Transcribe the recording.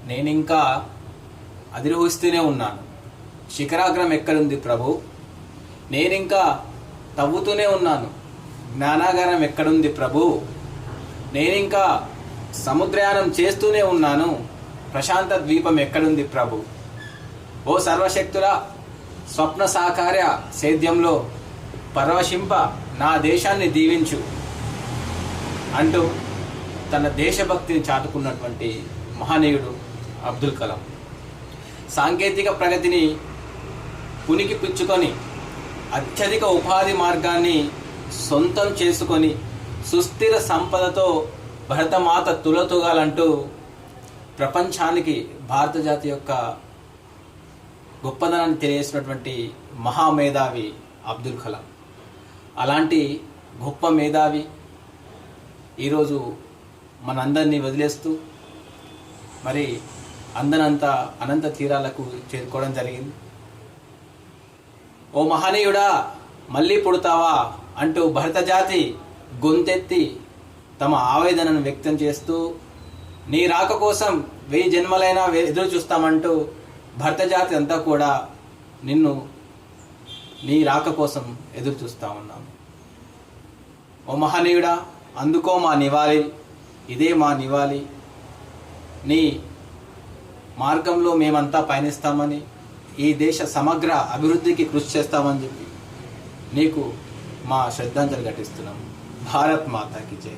నేనింకా అధిరోహిస్తూనే ఉన్నాను. శిఖరాగ్రం ఎక్కడుంది ప్రభు? నేనింకా తవ్వుతూనే ఉన్నాను. జ్ఞానాగారం ఎక్కడుంది ప్రభు? నేనింకా సముద్రయానం చేస్తూనే ఉన్నాను. ప్రశాంత ద్వీపం ఎక్కడుంది ప్రభు? ఓ సర్వశక్తుల స్వప్న సాకార్య సేద్యంలో పరవశింప నా దేశాన్ని దీవించు అంటూ తన దేశభక్తిని చాటుకున్నటువంటి మహనీయుడు అబ్దుల్ కలాం. సాంకేతిక ప్రగతిని పునికి పుచ్చుకొని అత్యధిక ఉపాధి మార్గాన్ని సొంతం చేసుకొని సుస్థిర సంపదతో భరతమాత తులతూగాలంటూ ప్రపంచానికి భారత జాతి యొక్క గొప్పదనాన్ని తెలియజేసినటువంటి మహామేధావి అబ్దుల్ కలాం. అలాంటి గొప్ప మేధావి ఈరోజు మనందరినీ వదిలేస్తూ మరి అందనంత అనంత తీరాలకు చేరుకోవడం జరిగింది. ఓ మహనీయుడా, మళ్ళీ పుడతావా అంటూ భరత జాతి గొంతెత్తి తమ ఆవేదనను వ్యక్తం చేస్తూ నీ రాక కోసం 1000 జన్మలైనా ఎదురు చూస్తామంటూ భరత జాతి అంతా కూడా నీ రాక కోసం ఎదురు చూస్తూ ఉన్నాము. ఓ మహనీయుడా, అందుకో మా నివాళి, ఇదే మా నివాళి. నీ మార్గంలో మేమంతా పయనిస్తామని, ఈ దేశ సమగ్ర అభివృద్ధికి కృషి చేస్తామని చెప్పి నీకు మా శ్రద్ధాంజలి ఘటిస్తున్నాము. భారత్ మాతాకి జై.